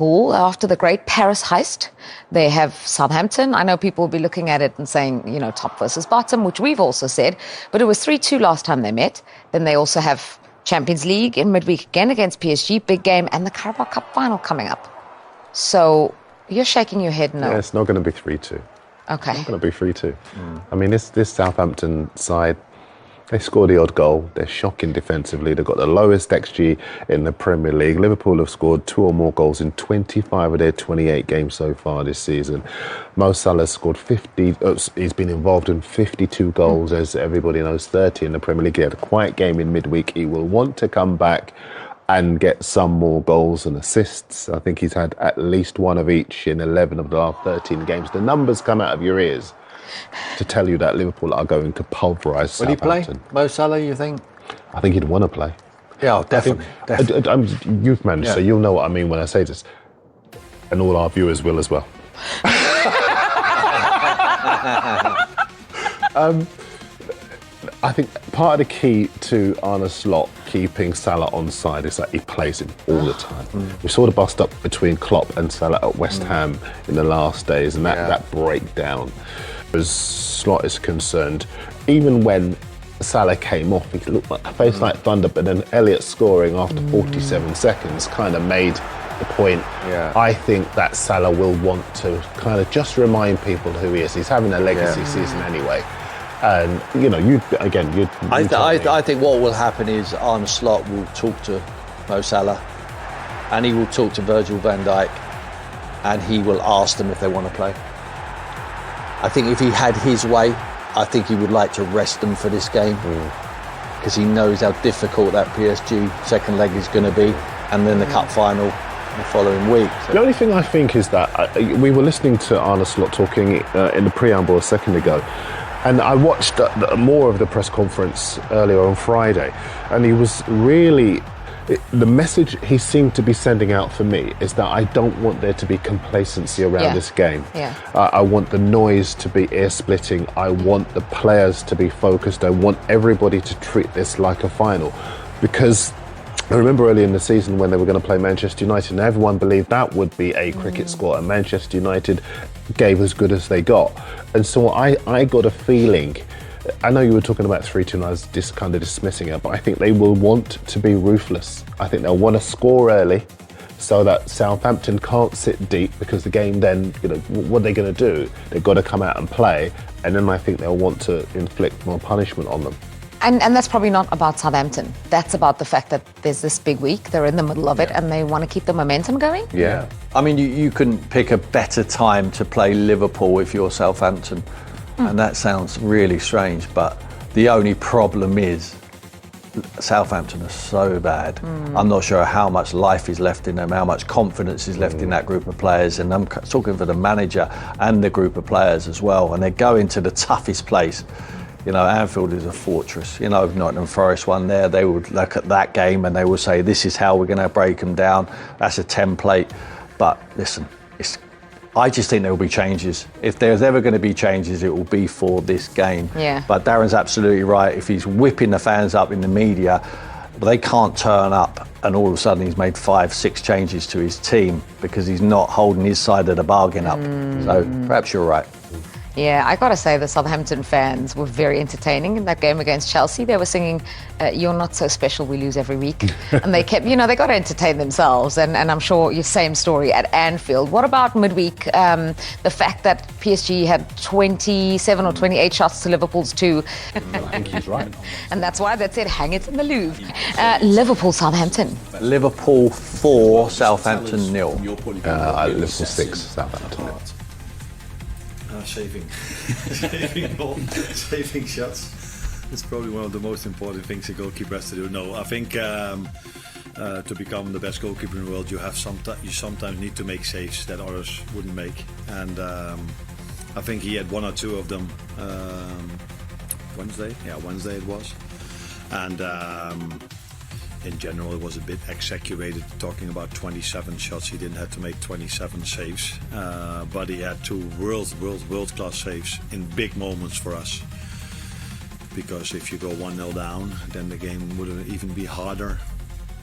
pool after the great Paris heist. They have Southampton. I know people will be looking at it and saying, you know, top versus bottom, which we've also said, but it was 3-2 last time they met. Then they also have Champions League in midweek again against PSG, big game, and the Carabao Cup final coming up. So you're shaking your head no. Yeah, it's not going to be 3-2. Okay. It's not going to be 3-2. I mean, this Southampton side, they score the odd goal. They're shocking defensively. They've got the lowest XG in the Premier League. Liverpool have scored 2 or more goals in 25 of their 28 games so far this season. Mo Salah scored 50. He's been involved in 52 goals, as everybody knows, 30 in the Premier League. He had a quiet game in midweek. He will want to come back and get some more goals and assists. I think he's had at least one of each in 11 of the last 13 games. The numbers come out of your ears to tell you that Liverpool are going to pulverise Southampton. Will he play, Mo Salah, you think? I think he'd want to play. Yeah, definitely. I'm youth manager, so you'll know what I mean when I say this. And all our viewers will as well. I think part of the key to Arne Slot keeping Salah on side is that he plays him all the time. We saw the bust up between Klopp and Salah at West Ham in the last days, and that breakdown. As Slot is concerned, even when Salah came off, he looked like a face like thunder, but then Elliott scoring after 47 seconds kind of made the point. I think that Salah will want to kind of just remind people who he is. He's having a legacy season anyway. And, you know, I think what will happen is Arne Slot will talk to Mo Salah and he will talk to Virgil van Dijk and he will ask them if they want to play. I think if he had his way, I think he would like to rest them for this game because he knows how difficult that PSG second leg is going to be, and then the cup final the following week. So. The only thing I think is that we were listening to Arne Slot talking in the preamble a second ago, and I watched more of the press conference earlier on Friday, and he was really... The message he seemed to be sending out for me is that I don't want there to be complacency around this game. I want the noise to be ear-splitting. I want the players to be focused. I want everybody to treat this like a final. Because I remember early in the season when they were going to play Manchester United, and everyone believed that would be a cricket score, and Manchester United gave as good as they got. And so I got a feeling... I know you were talking about 3-2 and I was just kind of dismissing it, but I think they will want to be ruthless. I think they'll want to score early so that Southampton can't sit deep, because the game then, you know, what are they going to do? They've got to come out and play, and then I think they'll want to inflict more punishment on them. And that's probably not about Southampton. That's about the fact that there's this big week, they're in the middle of it, and they want to keep the momentum going. Yeah. I mean, you couldn't pick a better time to play Liverpool if you're Southampton. And that sounds really strange, but the only problem is Southampton are so bad. I'm not sure how much life is left in them, how much confidence is left in that group of players, and I'm talking for the manager and the group of players as well, and they're going to the toughest place. You know, Anfield is a fortress. You know, Nottingham Forest won there, they would look at that game and they would say, this is how we're going to break them down. That's a template. But listen, I just think there will be changes. If there's ever going to be changes, it will be for this game. But Darren's absolutely right. If he's whipping the fans up in the media, they can't turn up and all of a sudden he's made 5-6 changes to his team because he's not holding his side of the bargain up. So perhaps you're right. Yeah, I got to say the Southampton fans were very entertaining in that game against Chelsea. They were singing, "You're not so special, we lose every week." And they kept, you know, they got to entertain themselves. And I'm sure your same story at Anfield. What about midweek? The fact that PSG had 27 or 28 shots to Liverpool's 2. I think he's right. And that's why that said, hang it in the Louvre. Liverpool, Southampton. Liverpool 4, Southampton 0. Liverpool 6, Southampton 0. Saving shots. It's probably one of the most important things a goalkeeper has to do. No, I think to become the best goalkeeper in the world, you sometimes need to make saves that others wouldn't make. And I think he had one or two of them Wednesday. Yeah, Wednesday it was. And in general, it was a bit exaggerated talking about 27 shots. He didn't have to make 27 saves, but he had 2 world-class saves in big moments for us. Because if you go 1-0 down, then the game would even be harder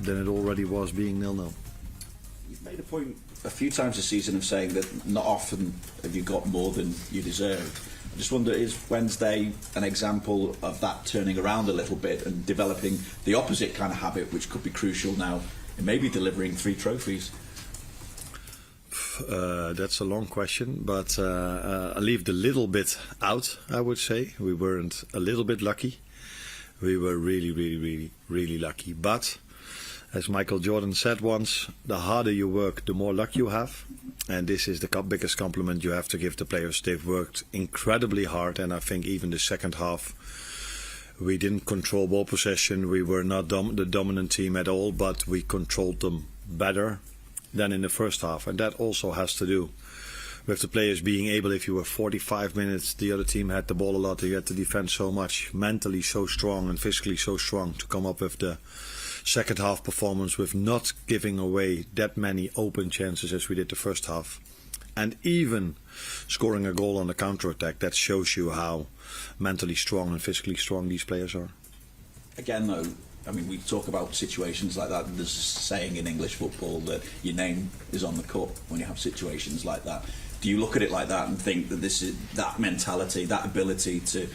than it already was being 0-0. You've made a point a few times this season of saying that not often have you got more than you deserve. I just wonder, is Wednesday an example of that turning around a little bit and developing the opposite kind of habit, which could be crucial now in maybe delivering 3 trophies? That's a long question, but I leave the little bit out, I would say. We weren't a little bit lucky. We were really lucky. But, as Michael Jordan said once, the harder you work, the more luck you have. And this is the biggest compliment you have to give the players. They've worked incredibly hard, and I think even the second half, we didn't control ball possession. We were not the dominant team at all, but we controlled them better than in the first half. And that also has to do with the players being able, if you were 45 minutes, the other team had the ball a lot, you had to defend so much, mentally so strong and physically so strong to come up with the second half performance with not giving away that many open chances as we did the first half. And even scoring a goal on the counter-attack, that shows you how mentally strong and physically strong these players are. Again, though, I mean, we talk about situations like that. There's a saying in English football that your name is on the cup when you have situations like that. Do you look at it like that and think that this is that mentality, that ability to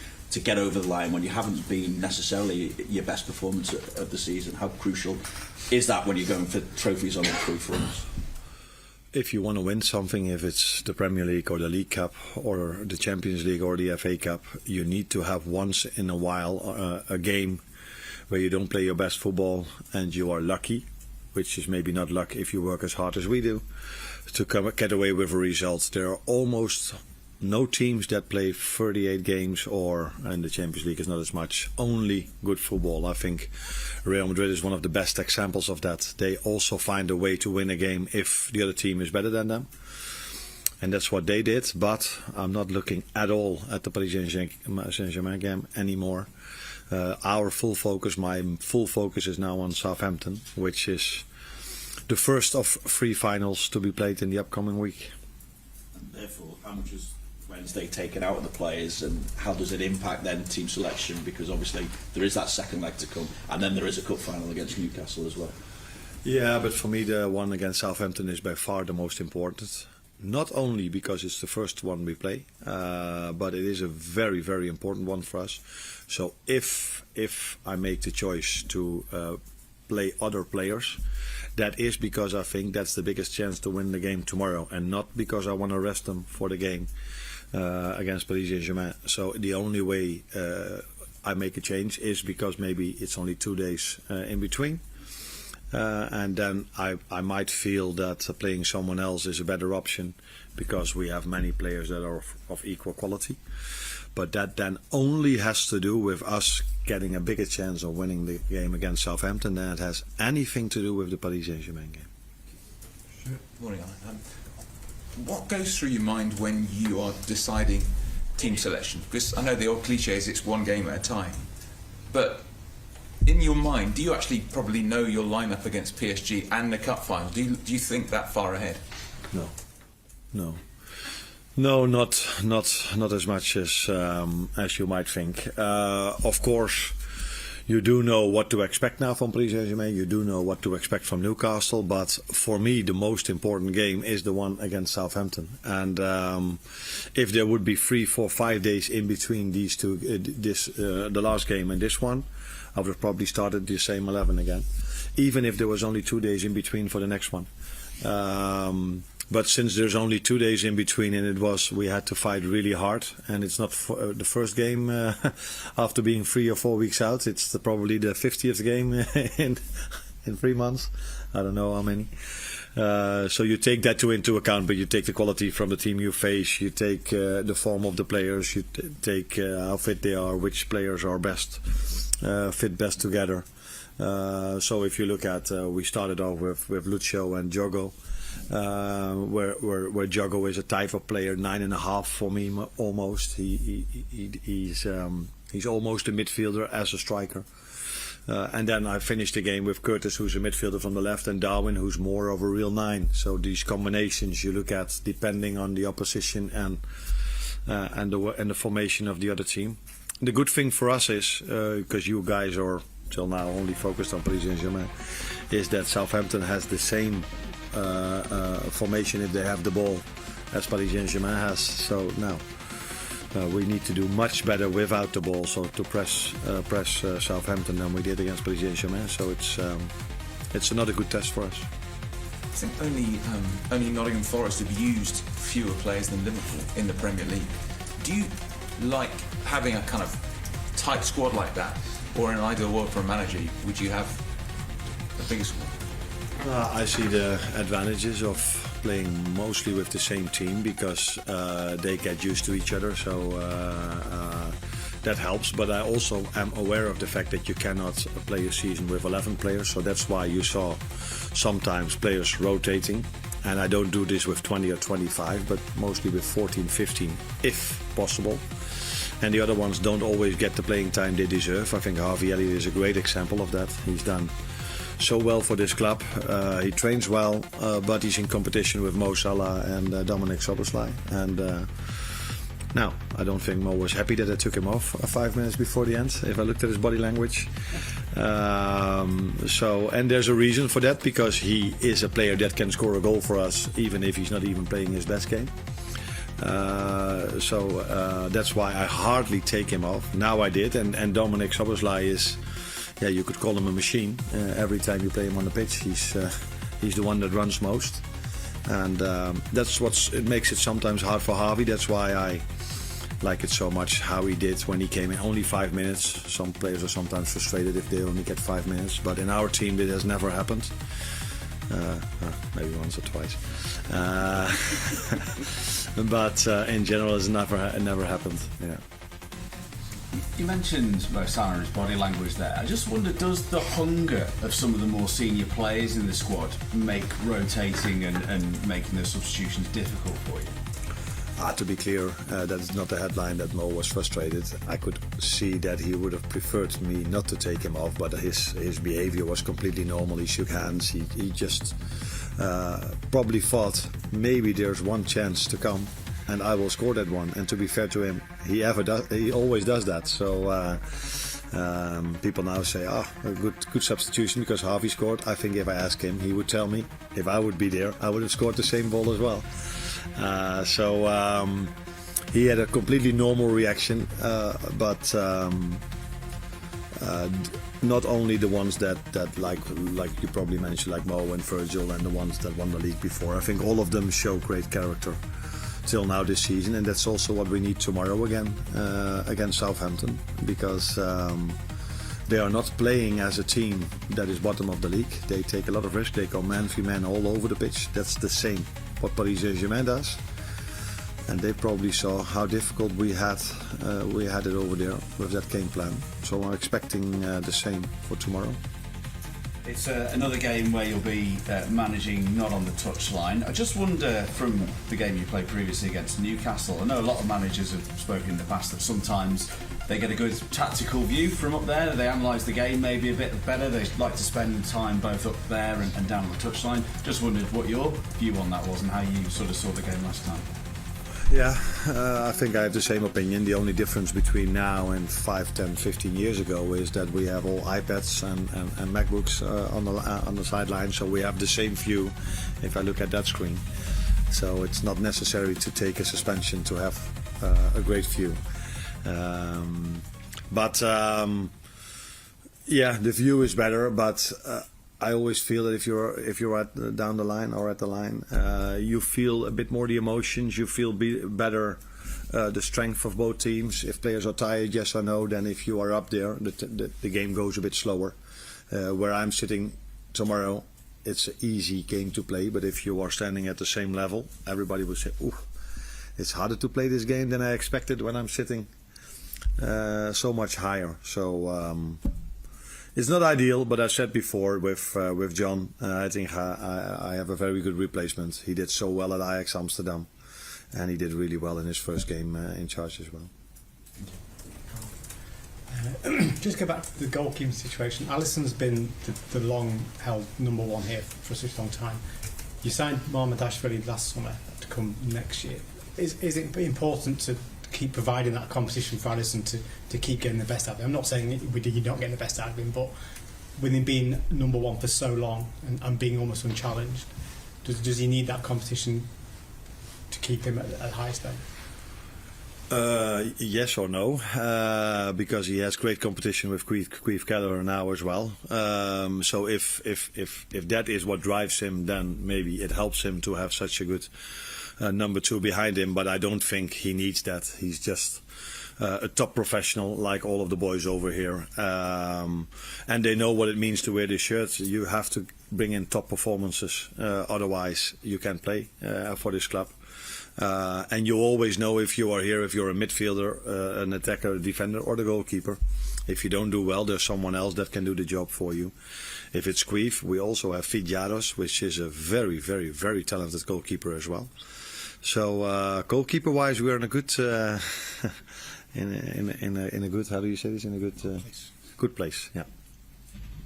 get over the line when you haven't been necessarily your best performance of the season? How crucial is that when you're going for trophies on all 3 fronts? If you want to win something, if it's the Premier League or the League Cup or the Champions League or the FA Cup, you need to have once in a while a game where you don't play your best football and you are lucky, which is maybe not luck if you work as hard as we do, to get away with a result. There are almost no teams that play 38 games, or, and the Champions League is not as much, only good football. I think Real Madrid is one of the best examples of that. They also find a way to win a game if the other team is better than them. And that's what they did, but I'm not looking at all at the Paris Saint-Germain game anymore. Our full focus, my full focus is now on Southampton, which is the first of 3 finals to be played in the upcoming week. And therefore, how much is Wednesday taken out of the players, and how does it impact then team selection? Because obviously there is that second leg to come, and then there is a cup final against Newcastle as well. Yeah, but for me the one against Southampton is by far the most important. Not only because it's the first one we play, but it is a very important one for us. So if I make the choice to play other players, that is because I think that's the biggest chance to win the game tomorrow, and not because I want to rest them for the game against Paris Saint-Germain. So the only way I make a change is because maybe it's only 2 days in between. And then I might feel that playing someone else is a better option because we have many players that are of equal quality. But that then only has to do with us getting a bigger chance of winning the game against Southampton than it has anything to do with the Paris Saint-Germain game. Sure. Morning, Alan. What goes through your mind when you are deciding team selection? Because I know the old cliche is it's one game at a time. But in your mind, do you actually probably know your lineup against PSG and the cup final? Do you think that far ahead? No, not as much as you might think. Of course, you do know what to expect now from Paris Saint-Germain. You do know what to expect from Newcastle. But for me, the most important game is the one against Southampton. And if there would be 3, 4, 5 days in between these two, the last game and this one, I would have probably started the same 11 again, even if there was only 2 days in between for the next one. But since there's only 2 days in between, and we had to fight really hard, and it's not the first game after being 3 or 4 weeks out. It's probably the 50th game in 3 months. I don't know how many. So you take that into account, but you take the quality from the team you face, you take the form of the players, you take how fit they are, which players are best, fit best together. So if you look at, we started off with Lucio and Diogo, where Diogo is a type of player, 9.5 for me almost. He's almost a midfielder as a striker. And then I finished the game with Curtis, who's a midfielder from the left, and Darwin, who's more of a real 9. So these combinations you look at depending on the opposition and the formation of the other team. The good thing for us is, because you guys are till now only focused on Paris Saint-Germain, is that Southampton has the same formation if they have the ball, as Paris Saint-Germain has. So now we need to do much better without the ball, so to press Southampton than we did against Paris Saint-Germain. So it's another good test for us. I think only Nottingham Forest have used fewer players than Liverpool in the Premier League. Do you like having a kind of tight squad like that, or in an ideal world for a manager, would you have a bigger squad? I see the advantages of playing mostly with the same team because they get used to each other, so that helps. But I also am aware of the fact that you cannot play a season with 11 players, so that's why you saw sometimes players rotating. And I don't do this with 20 or 25, but mostly with 14, 15, if possible. And the other ones don't always get the playing time they deserve. I think Harvey Elliott is a great example of that. He's done so well for this club. He trains well, but he's in competition with Mo Salah and Dominic Szoboszlai. And now, I don't think Mo was happy that I took him off 5 minutes before the end, if I looked at his body language. And there's a reason for that, because he is a player that can score a goal for us, even if he's not even playing his best game. That's why I hardly take him off. Now I did, and Dominic Szoboszlai is, you could call him a machine. Every time you play him on the pitch, he's the one that runs most. And that's it makes it sometimes hard for Harvey. That's why I like it so much how he did when he came in. Only 5 minutes. Some players are sometimes frustrated if they only get 5 minutes, but in our team it has never happened. Maybe once or twice. But in general it never happened. Yeah. You mentioned Mo Salah and his body language there. I just wonder, does the hunger of some of the more senior players in the squad make rotating and making those substitutions difficult for you? To be clear, that is not the headline that Mo was frustrated. I could see that he would have preferred me not to take him off, but his behavior was completely normal. He shook hands. He just probably thought maybe there's one chance to come and I will score that one. And to be fair to him, he always does that. So people now say, a good substitution because Harvey scored. I think if I ask him, he would tell me if I would be there, I would have scored the same ball as well. He had a completely normal reaction, but not only the ones that like you probably mentioned, like Mo and Virgil, and the ones that won the league before. I think all of them show great character till now this season, and that's also what we need tomorrow again against Southampton, because they are not playing as a team that is bottom of the league. They take a lot of risk. They go man for man all over the pitch. That's the same what Paris Saint-Germain does, and they probably saw how difficult we had it over there with that game plan. So I'm expecting the same for tomorrow. It's another game where you'll be managing not on the touchline. I just wonder, from the game you played previously against Newcastle, I know a lot of managers have spoken in the past that sometimes they get a good tactical view from up there. They analyse the game maybe a bit better. They like to spend time both up there and down on the touchline. Just wondered what your view on that was and how you sort of saw the game last time. Yeah, I think I have the same opinion. The only difference between now and 5, 10, 15 years ago is that we have all iPads and MacBooks on the sideline, so we have the same view if I look at that screen. So it's not necessary to take a suspension to have a great view. The view is better, but I always feel that if you're down the line or at the line, you feel a bit more the emotions. You feel better the strength of both teams. If players are tired, yes or no, then if you are up there, the game goes a bit slower. Where I'm sitting tomorrow, it's an easy game to play. But if you are standing at the same level, everybody will say, "Ooh, it's harder to play this game than I expected when I'm sitting so much higher." So. It's not ideal, but I said before with John, I think I have a very good replacement. He did so well at Ajax Amsterdam, and he did really well in his first game in charge as well. Just go back to the goalkeeping situation. Alisson's been the long-held number one here for such a long time. You signed Mamardashvili last summer to come next year. Is it important to keep providing that competition for Alisson to keep getting the best out of him? I'm not saying you're not getting the best out of him, but with him being number one for so long and being almost unchallenged, Does he need that competition to keep him at the highest level? Yes or no, because he has great competition with Queef Keller now as well. So if that is what drives him, then maybe it helps him to have such a good number 2 behind him. But I don't think he needs that. He's just a top professional like all of the boys over here, and they know what it means to wear this shirt. You have to bring in top performances, otherwise you can't play for this club. And you always know if you are here, if you're a midfielder, an attacker, a defender, or the goalkeeper. If you don't do well, there's someone else that can do the job for you. If it's Queef, we also have Fidjaros, which is a very, very, very talented goalkeeper as well. So goalkeeper-wise, we're in a good, in a good. How do you say this? In a good, good place. Yeah.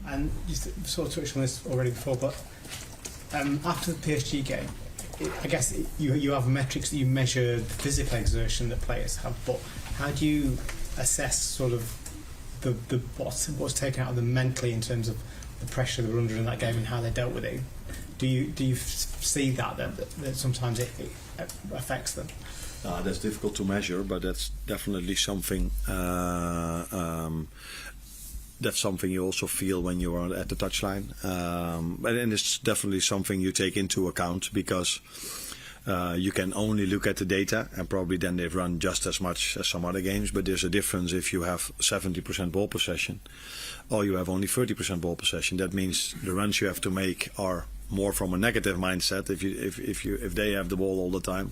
And you sort of touched on this already before, but after the PSG game, I guess you have metrics that you measure the physical exertion that players have, but how do you assess sort of the what's taken out of them mentally in terms of the pressure they were under in that game and how they dealt with it? Do you see that sometimes it affects them? That's difficult to measure, but that's definitely something. That's something you also feel when you are at the touchline, and it's definitely something you take into account because you can only look at the data, and probably then they've run just as much as some other games. But there's a difference if you have 70% ball possession, or you have only 30% ball possession. That means the runs you have to make are more from a negative mindset. If they have the ball all the time,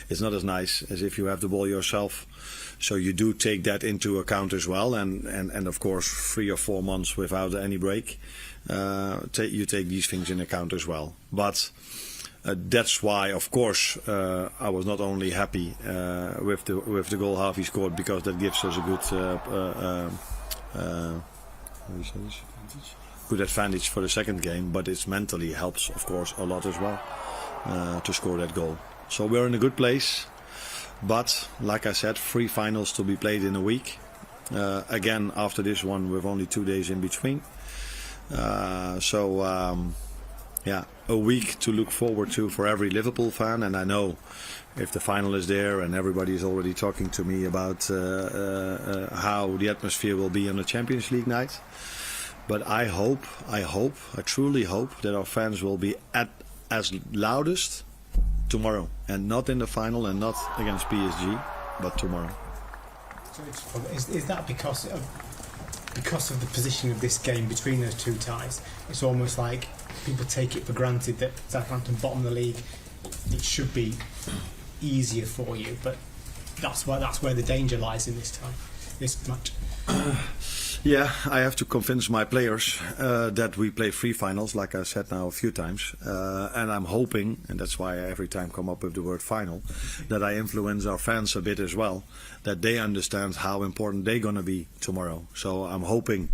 it's not as nice as if you have the ball yourself. So you do take that into account as well, and of course 3 or 4 months without any break, you take these things in account as well. But that's why, of course, I was not only happy with the goal half he scored, because that gives us a good advantage for the second game, but it mentally helps, of course, a lot as well to score that goal. So we're in a good place. But, like I said, 3 finals to be played in a week. Again, after this one, with only 2 days in between. Yeah, a week to look forward to for every Liverpool fan. And I know if the final is there, and everybody is already talking to me about how the atmosphere will be on the Champions League night. But I truly hope that our fans will be at as loudest tomorrow, and not in the final, and not against PSG, but tomorrow. So is that because of the position of this game between those 2 ties? It's almost like people take it for granted that Southampton bottom of the league, it should be easier for you, but that's where the danger lies in this match. Yeah, I have to convince my players that we play 3 finals, like I said now a few times. And I'm hoping, and that's why I every time come up with the word final, that I influence our fans a bit as well, that they understand how important they're going to be tomorrow. So I'm hoping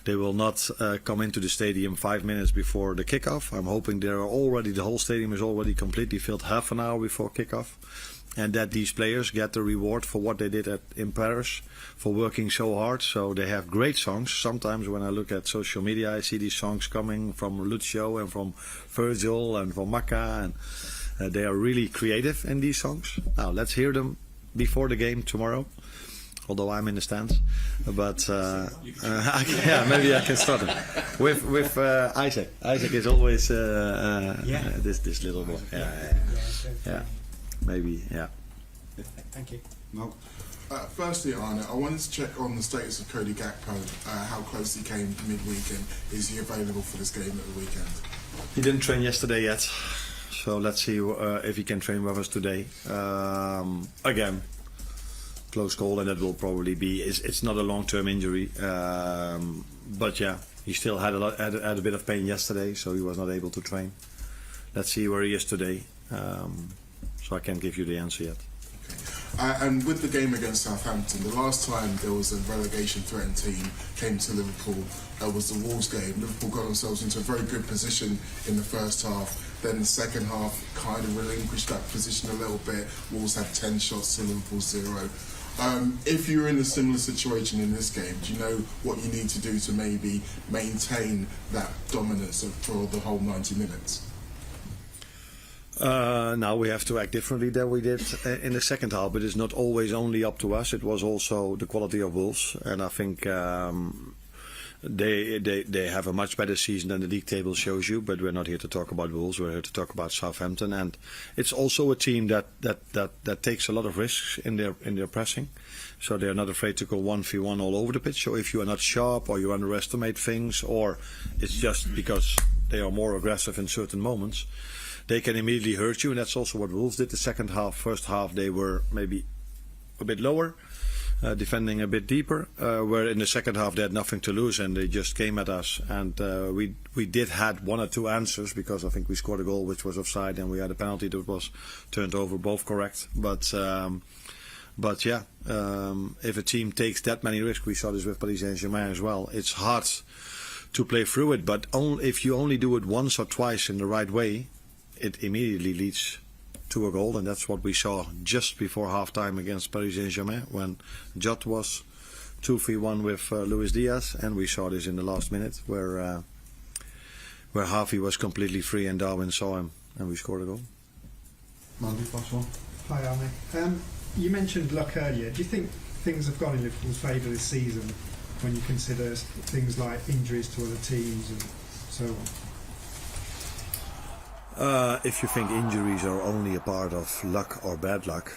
they will not come into the stadium 5 minutes before the kickoff. I'm hoping the whole stadium is already completely filled half an hour before kickoff. And that these players get the reward for what they did in Paris, for working so hard. So they have great songs. Sometimes when I look at social media, I see these songs coming from Lucio and from Virgil and from Maka, and they are really creative in these songs. Now let's hear them before the game tomorrow, although I'm in the stands. But yeah, maybe I can start them with Isaac. Isaac is always this little boy. Yeah. Maybe, yeah. Thank you. No. Firstly, Arne, I wanted to check on the status of Cody Gakpo, how close he came midweek, and is he available for this game at the weekend? He didn't train yesterday yet, so let's see if he can train with us today. Again, close call, and that will probably be, it's not a long-term injury, but yeah, he still had a bit of pain yesterday, so he was not able to train. Let's see where he is today. So I can't give you the answer yet. Okay. And with the game against Southampton, the last time there was a relegation-threatened team came to Liverpool was the Wolves game. Liverpool got themselves into a very good position in the first half. Then the second half kind of relinquished that position a little bit. Wolves had 10 shots to Liverpool's 0. If you're in a similar situation in this game, do you know what you need to do to maybe maintain that dominance for the whole 90 minutes? Now we have to act differently than we did in the second half, but it's not always only up to us. It was also the quality of Wolves, and I think they have a much better season than the league table shows you. But we're not here to talk about Wolves. We're here to talk about Southampton, and it's also a team that takes a lot of risks in their pressing. So they're not afraid to go 1v1 all over the pitch. So if you are not sharp or you underestimate things, or it's just because they are more aggressive in certain moments, they can immediately hurt you, and that's also what Wolves did the second half. First half they were maybe a bit lower, defending a bit deeper, where in the second half they had nothing to lose and they just came at us. And we did had one or two answers, because I think we scored a goal which was offside and we had a penalty that was turned over, both correct. But yeah, if a team takes that many risks, we saw this with Paris Saint-Germain as well, it's hard to play through it. But if you only do it once or twice in the right way, it immediately leads to a goal, and that's what we saw just before half-time against Paris Saint-Germain, when Jot was 2-3-1 with Luis Diaz, and we saw this in the last minute where Harvey was completely free and Darwin saw him, and we scored a goal. Mandy, last one. Hi, Arne. You mentioned luck earlier. Do you think things have gone in Liverpool's favour this season when you consider things like injuries to other teams and so on? If you think injuries are only a part of luck or bad luck,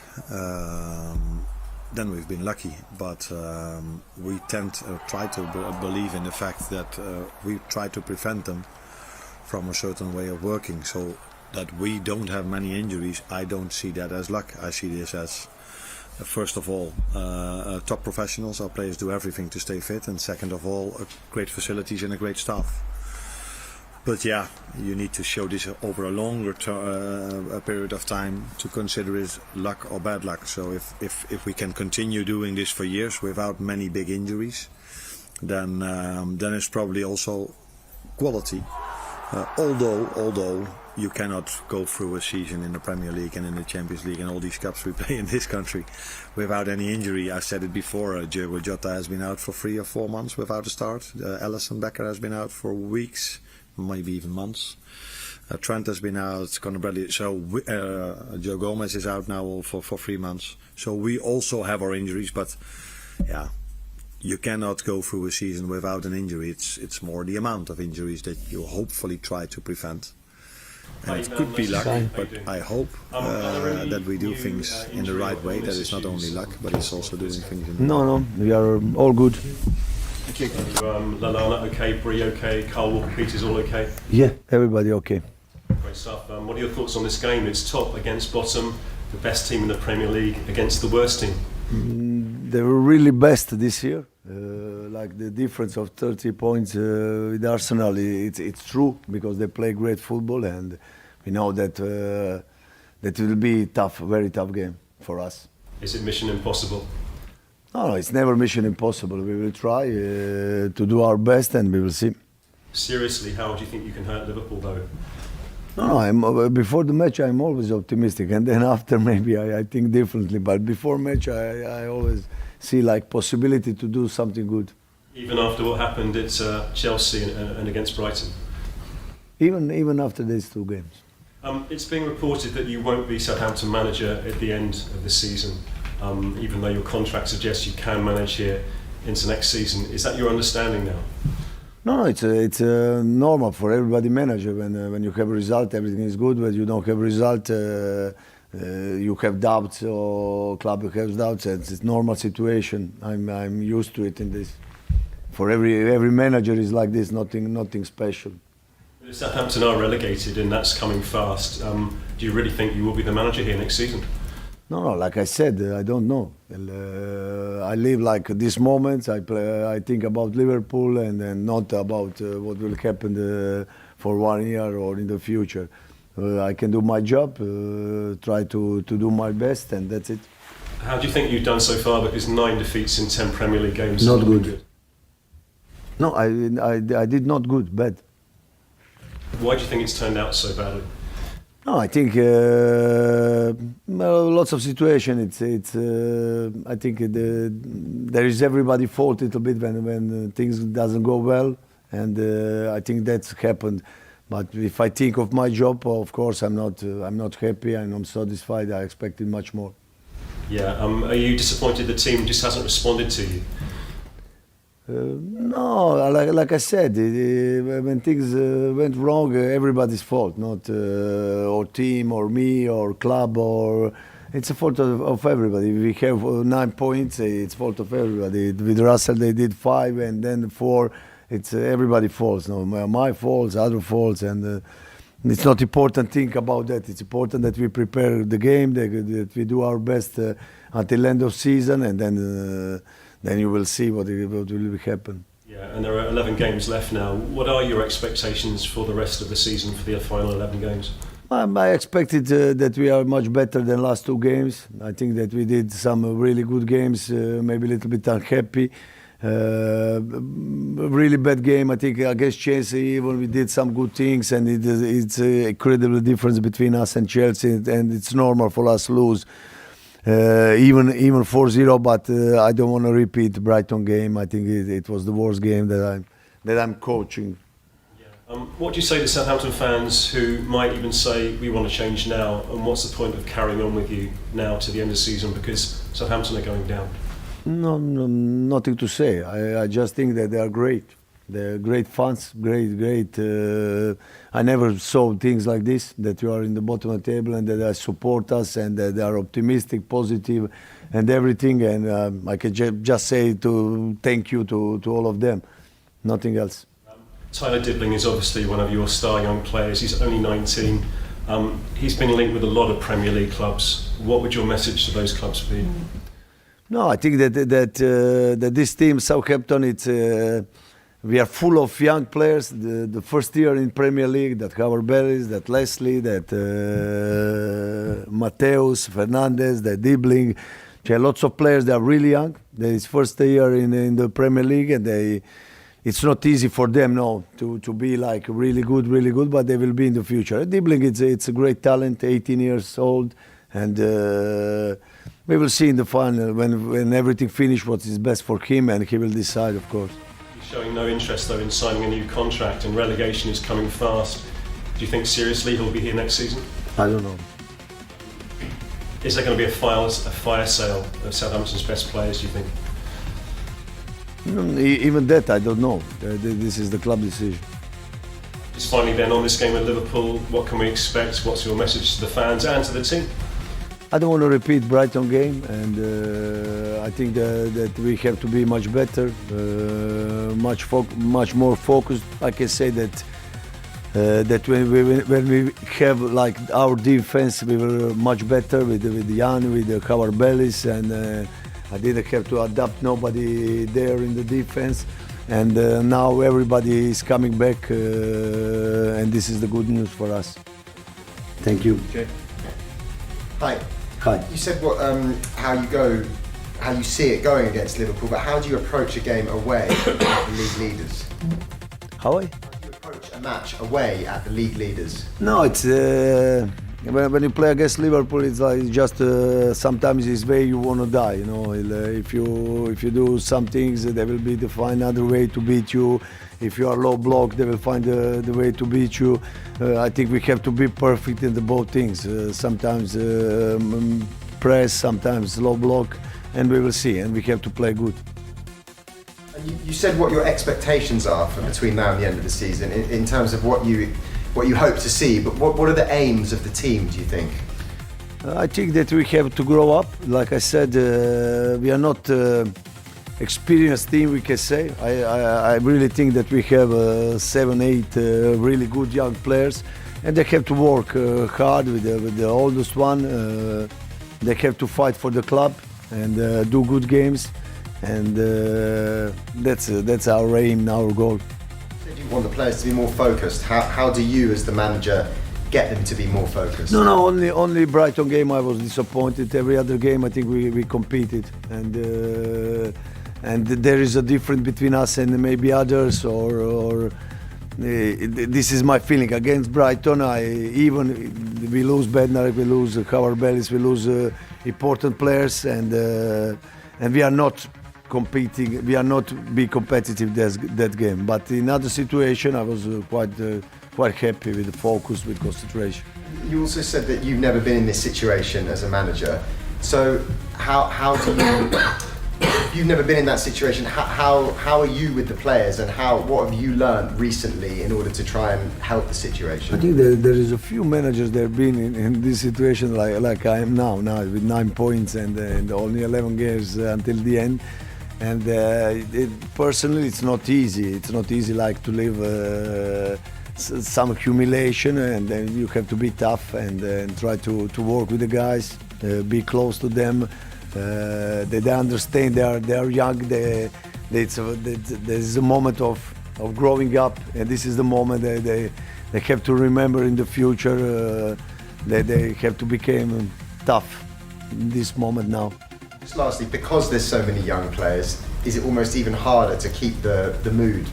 then we've been lucky. But we try to believe in the fact that we try to prevent them from a certain way of working. So that we don't have many injuries, I don't see that as luck. I see this as, first of all, top professionals. Our players do everything to stay fit, and second of all, great facilities and a great staff. But yeah, you need to show this over a longer period of time to consider it luck or bad luck. So if we can continue doing this for years without many big injuries, then it's probably also quality. Although you cannot go through a season in the Premier League and in the Champions League and all these cups we play in this country without any injury. I said it before, Diogo Jota has been out for 3 or 4 months without a start. Alisson Becker has been out for weeks, maybe even months. Trent has been out, Conor Bradley, so Joe Gomez is out now for 3 months. So we also have our injuries, but yeah, you cannot go through a season without an injury. It's more the amount of injuries that you hopefully try to prevent. And it could be luck, but I hope that we do things in the right way. That it's not only luck, but it's also doing things in the No, we are all good. Thank you. Lallana okay, Bree okay, Carl Walker-Peters all okay? Yeah, everybody okay. Great stuff. What are your thoughts on this game? It's top against bottom, the best team in the Premier League against the worst team. They were really best this year. Like the difference of 30 points with Arsenal, it's true, because they play great football, and we know that that will be tough, very tough game for us. Is it mission impossible? No, it's never mission impossible. We will try to do our best, and we will see. Seriously, how do you think you can hurt Liverpool though? No, before the match I'm always optimistic, and then after maybe I think differently. But before match I always see like possibility to do something good. Even after what happened at Chelsea and against Brighton? Even after these 2 games. It's being reported that you won't be Southampton manager at the end of the season, even though your contract suggests you can manage here into next season. Is that your understanding now? No, it's normal for everybody manager. When you have a result, everything is good. When you don't have a result, you have doubts, or club has doubts. It's a normal situation. I'm used to it in this. For every manager is like this. Nothing special. If Southampton are relegated and that's coming fast, do you really think you will be the manager here next season? No, like I said, I don't know. I live like this moment. I think about Liverpool and not about what will happen for 1 year or in the future. I can do my job, try to do my best, and that's it. How do you think you've done so far? Because 9 defeats in 10 Premier League games. Not good. No, I did not good, bad. Why do you think it's turned out so badly? No, I think lots of situations. I think there is everybody fault a little bit when things doesn't go well, and I think that's happened But if I think of my job, of course, I'm not happy and I'm satisfied. I expected much more. Yeah. Are you disappointed the team just hasn't responded to you? No, like I said, when things went wrong, everybody's fault, not our team or me or club, or it's a fault of everybody. We have 9 points, it's fault of everybody. With Russell they did 5 and then 4. It's everybody faults. No, my faults, other faults, and it's not important to think about that. It's important that we prepare the game, that we do our best until end of season, and then you will see what will happen. Yeah, and there are 11 games left now. What are your expectations for the rest of the season, for the final 11 games? I expected that we are much better than last 2 games. I think that we did some really good games, maybe a little bit unhappy. Really bad game, I think, against Chelsea. Even we did some good things, and it's a incredible difference between us and Chelsea, and it's normal for us to lose. Even 4-0, but I don't want to repeat the Brighton game. I think it was the worst game that I'm coaching. Yeah. What do you say to Southampton fans who might even say we want to change now, and what's the point of carrying on with you now to the end of the season because Southampton are going down? No, nothing to say. I just think that they are great. They're great fans, great. I never saw things like this, that you are in the bottom of the table and that they support us and that they are optimistic, positive and everything. And I can just say thank you to all of them, nothing else. Tyler Dibbling is obviously one of your star young players. He's only 19. He's been linked with a lot of Premier League clubs. What would your message to those clubs be? No, I think that this team, Southampton, we are full of young players. The first year in Premier League, that Howard Bellis, that Leslie, that Mateus, Fernandes, that Dibbling. There are lots of players that are really young. That is first year in the Premier League, and it's not easy for them now to be like really good, but they will be in the future. Dibbling, it's a great talent, 18 years old, and we will see in the final when everything finishes what is best for him, and he will decide, of course. He's showing no interest though in signing a new contract, and relegation is coming fast. Do you think seriously he'll be here next season? I don't know. Is there going to be a fire sale of Southampton's best players, do you think? Even that, I don't know. This is the club decision. Just finally then, on this game at Liverpool, what can we expect? What's your message to the fans and to the team? I don't want to repeat Brighton game, and I think that we have to be much better, much more focused. I can say that when we have like our defense, we were much better with Jan, with Howard Bellis, and I didn't have to adapt nobody there in the defense. And now everybody is coming back, and this is the good news for us. Thank you. Okay. Hi. Hi. You said how you see it going against Liverpool, but how do you approach a game away at the league leaders? How do you approach a match away at the league leaders? No, it's when you play against Liverpool, it's like just sometimes it's where you want to die. You know, if you do some things, they will find another way to beat you. If you are low block, they will find the way to beat you. I think we have to be perfect in the both things. Sometimes press, sometimes low block, and we will see. And we have to play good. And you said what your expectations are for between now and the end of the season in terms of what you hope to see. But what are the aims of the team, do you think? I think that we have to grow up. Like I said, we are not experienced team, we can say. I really think that we have 7-8 really good young players, and they have to work hard with the oldest one. They have to fight for the club and do good games, and that's our aim, our goal. You want the players to be more focused. How do you, as the manager, get them to be more focused? No, only Brighton game I was disappointed. Every other game I think we competed, and there is a difference between us and maybe others, or this is my feeling. Against Brighton, we lose Bednar, we lose Howard Bellis, we lose important players, and we are not competing. We are not be competitive that game. But in other situation, I was quite happy with the focus, with concentration. You also said that you've never been in this situation as a manager. So how do you? You've never been in that situation. How are you with the players, and what have you learned recently in order to try and help the situation? I think there is a few managers that have been in this situation like I am now with 9 points and only 11 games until the end. And personally, it's not easy. It's not easy like to live some accumulation, and then you have to be tough and try to work with the guys, be close to them. They understand they are young. There is a moment of growing up, and this is the moment they have to remember in the future. They have to become tough in this moment now. Just lastly, because there's so many young players, is it almost even harder to keep the mood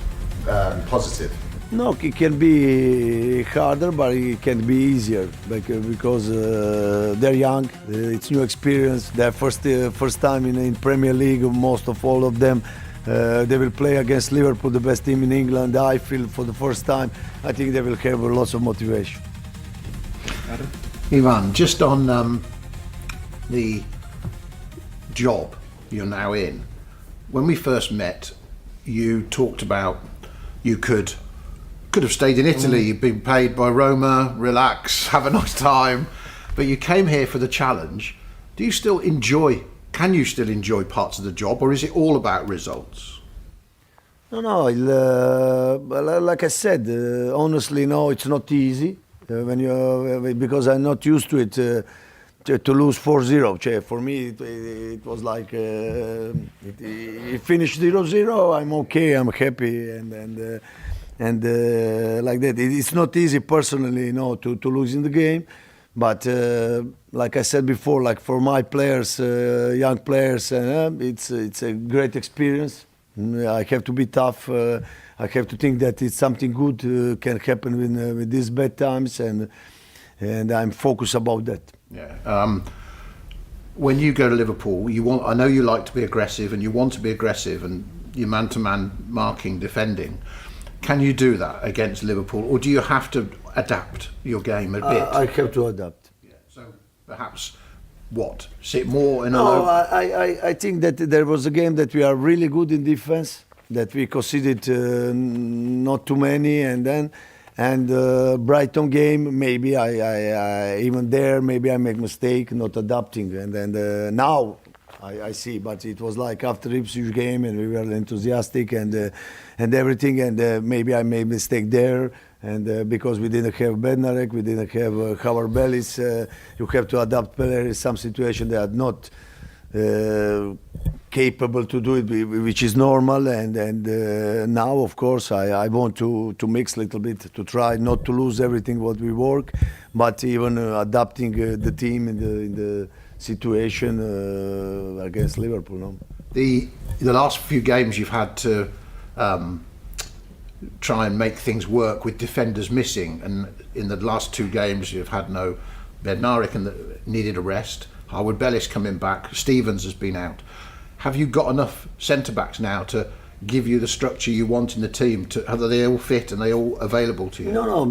positive? No, it can be harder, but it can be easier because they're young. It's new experience. Their first time in Premier League. Most of all of them, they will play against Liverpool, the best team in England. I feel for the first time. I think they will have lots of motivation. Adam? Ivan, just on the job you're now in. When we first met, you talked about you could have stayed in Italy, you've been paid by Roma, relax, have a nice time, but you came here for the challenge. Can you still enjoy parts of the job, or is it all about results? No, like I said, honestly, no, it's not easy because I'm not used to it. To lose 4-0, for me it was like it finished 0-0. I'm okay, I'm happy, and like that. It's not easy personally, to lose in the game, but like I said before, like for my players, young players, it's a great experience. I have to be tough. I have to think that it's something good can happen with these bad times, and I'm focused about that. Yeah. When you go to Liverpool, I know you like to be aggressive, and you want to be aggressive, and you're man-to-man marking, defending. Can you do that against Liverpool, or do you have to adapt your game a bit? I have to adapt. Yeah. So perhaps sit more in a No, low. I think that there was a game that we are really good in defense, that we conceded not too many, and Brighton game, maybe I even there, maybe I make mistake not adapting, and then now I see, but it was like after Ipswich game, and we were enthusiastic and everything, and maybe I made mistake there, and because we didn't have Bednarek, we didn't have Howard Bellis, you have to adapt players. Some situation they are not capable to do it, which is normal, and now of course I want to mix a little bit, to try not to lose everything what we work, but even adapting the team in the situation against Liverpool. No? The last few games you've had to try and make things work with defenders missing, and in the last two games you've had no Bednarek and needed a rest. Howard Bellis coming back, Stevens has been out. Have you got enough centre-backs now to give you the structure you want in the team? Are they all fit and they all available to you? No,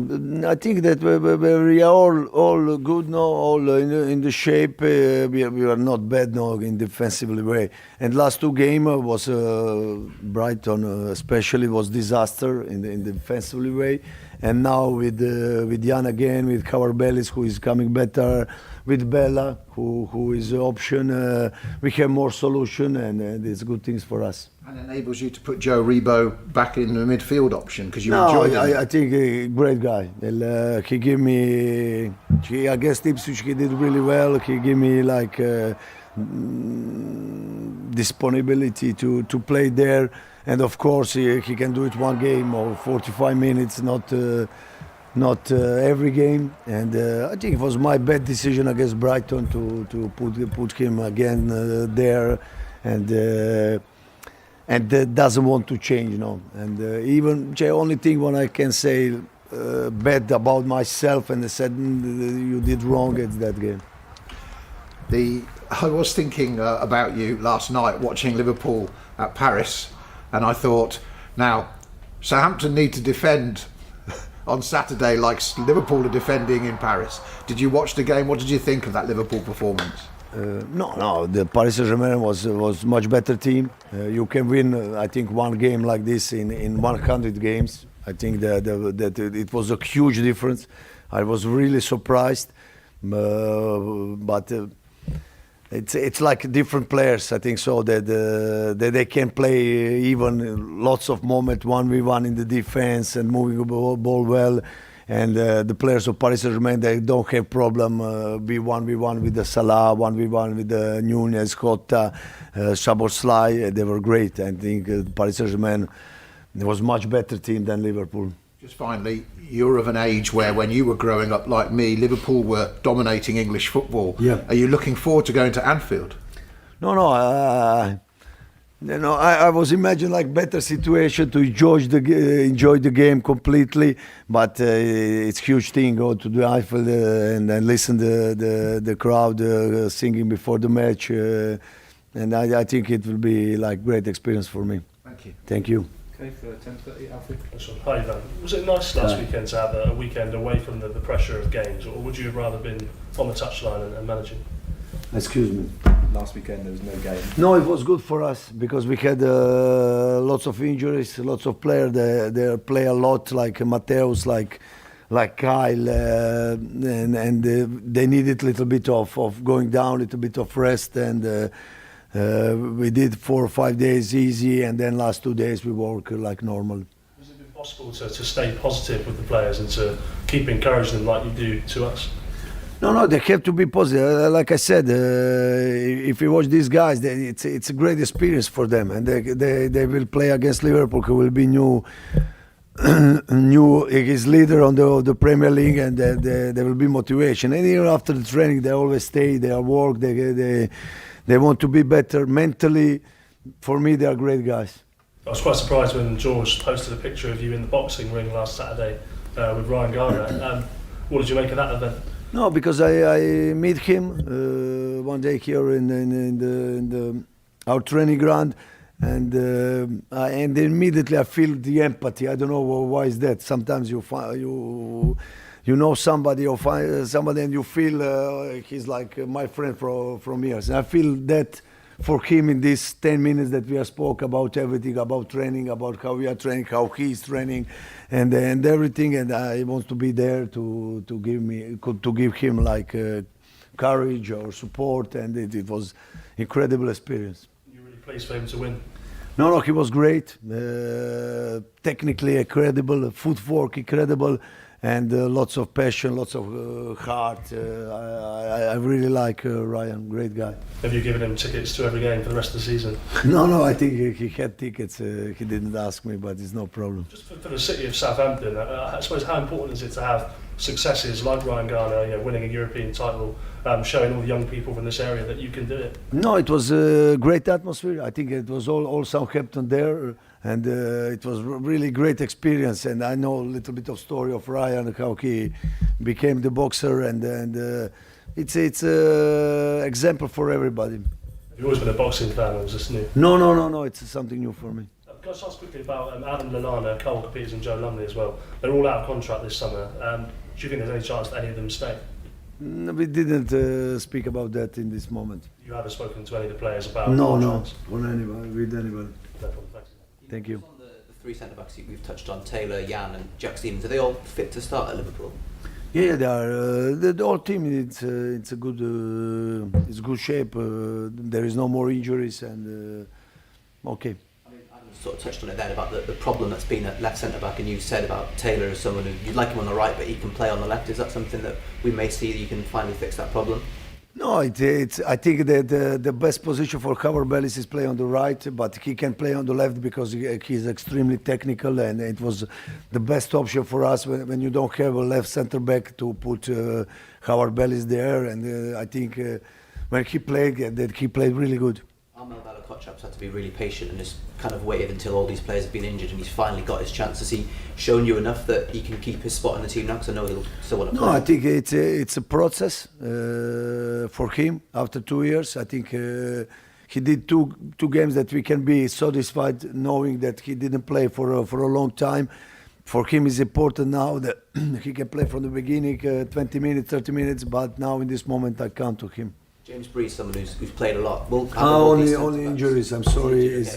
I think that we are all good now, all in the shape. We are not bad now in defensively way. And last two games was Brighton especially was disaster in the defensively way. And now with Jan again, with Howard Bellis, who is coming better, with Bella, who is an option, we have more solution, and it's good things for us. And enables you to put Joe Rebo back in the midfield option because you enjoy him. I think a great guy. He gave me, against Ipswich he did really well. He gave me like disponibility to play there. And of course he can do it one game or 45 minutes, not every game. And I think it was my bad decision against Brighton to put him again there, and doesn't want to change, And even the only thing when I can say bad about myself and I said you did wrong at that game. I was thinking about you last night watching Liverpool at Paris, and I thought, now Southampton need to defend on Saturday like Liverpool are defending in Paris. Did you watch the game? What did you think of that Liverpool performance? No. The Paris Saint-Germain was much better team. You can win, I think, one game like this in 100 games. I think that it was a huge difference. I was really surprised, but it's like different players. I think so that they can play even lots of moments 1v1 in the defense and moving the ball well. And the players of Paris Saint-Germain, they don't have problem be 1v1 with the Salah, 1v1 with the Nunez, Jota, Szoboszlai. They were great. I think Paris Saint-Germain was much better team than Liverpool. Just finally, you're of an age where when you were growing up like me, Liverpool were dominating English football. Yeah. Are you looking forward to going to Anfield? No. I was imagining like better situation to enjoy the game completely, but it's huge thing go to the Eiffel and listen the crowd singing before the match, and I think it will be like great experience for me. Thank you. Thank you. Okay, for 10:30, Alfie. Hi, Ivan. Was it nice last weekend to have a weekend away from the pressure of games, or would you have rather been on the touchline and managing? Excuse me. Last weekend there was no game. No, it was good for us because we had lots of injuries, lots of players. They play a lot, like Mateus, like Kyle, and they needed a little bit of going down, a little bit of rest, and we did 4 or 5 days easy, and then last 2 days we work like normal. Has it been possible to stay positive with the players and to keep encouraging them like you do to us? No, they have to be positive. Like I said, if you watch these guys, it's a great experience for them, and they will play against Liverpool, who will be new his leader on the Premier League, and there will be motivation. And even after the training, they always stay. They work. They want to be better mentally. For me, they are great guys. I was quite surprised when George posted a picture of you in the boxing ring last Saturday with Ryan Garner. What did you make of that event? No, because I meet him one day here in our training ground, and immediately I feel the empathy. I don't know why is that. Sometimes you know somebody or find somebody and you feel he's like my friend from years. And I feel that for him in these 10 minutes that we have spoke about everything, about training, about how we are training, how he is training, and everything. And I want to be there to give him like courage or support. And it was incredible experience. You really pleased for him to win? No, he was great. Technically incredible, footwork incredible. And lots of passion, lots of heart. I really like Ryan, great guy. Have you given him tickets to every game for the rest of the season? No, I think he had tickets. He didn't ask me, but it's no problem. Just for the city of Southampton, I suppose how important is it to have successes like Ryan Garner, winning a European title, showing all the young people from this area that you can do it? No, it was a great atmosphere. I think it was all Southampton there. And it was really great experience, and I know a little bit of story of Ryan, how he became the boxer, and it's example for everybody. Have you always been a boxing fan, or was this new? No, it's something new for me. Can I just ask quickly about Adam Lallana, Cole Peters and Joe Lumley as well? They're all out of contract this summer. Do you think there's any chance that any of them stay? No, we didn't speak about that in this moment. You haven't spoken to any of the players about No, chance? with anybody. No problem, thanks. Thank you. On the three centre-backs we've touched on, Taylor, Jan and Jack Stevens, are they all fit to start at Liverpool? Yeah, they are. The whole team, it's a good, it's good shape. There is no more injuries, and okay. I mean, Adam sort of touched on it then about the problem that's been at left centre-back, and you said about Taylor as someone who you'd like him on the right, but he can play on the left. Is that something that we may see that you can finally fix that problem? No, I think that the best position for Howard Bellis is play on the right, but he can play on the left because he's extremely technical, and it was the best option for us when you don't have a left centre back to put Howard Bellis there, and I think when he played, that he played really good. Armel Bella-Kotchap's had to be really patient and just kind of waited until all these players have been injured, and he's finally got his chance. Has he shown you enough that he can keep his spot in the team now? Because I know he'll still want to play. No, I think it's a process for him after 2 years. I think he did two games that we can be satisfied knowing that he didn't play for a long time. for him it's important now that he can play from the beginning, 20 minutes, 30 minutes, but now in this moment I count to him. James Bree is someone who's played a lot. Well, only injuries, I'm sorry, is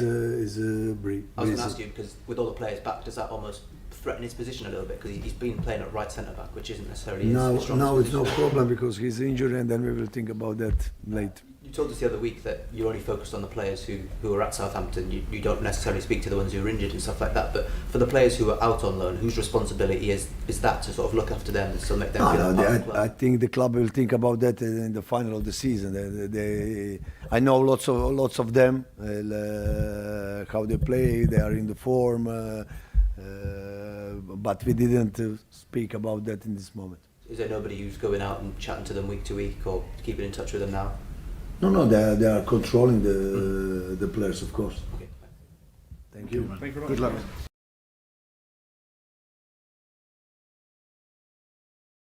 Bree. I was going to ask you, because with all the players back, does that almost threaten his position a little bit? Because he's been playing at right centre-back, which isn't necessarily his strongest Now it's position. no problem because he's injured, and then we will think about that later. You told us the other week that you're only focused on the players who are at Southampton. You don't necessarily speak to the ones who are injured and stuff like that. But for the players who are out on loan, whose responsibility is that to sort of look after them and still make them feel part of the club? I think the club will think about that in the final of the season. I know lots of them, how they play. They are in the form, but we didn't speak about that in this moment. Is there nobody who's going out and chatting to them week to week or keeping in touch with them now? No, they are controlling the players, of course. Okay. Thank you. Thank you very much. Good luck.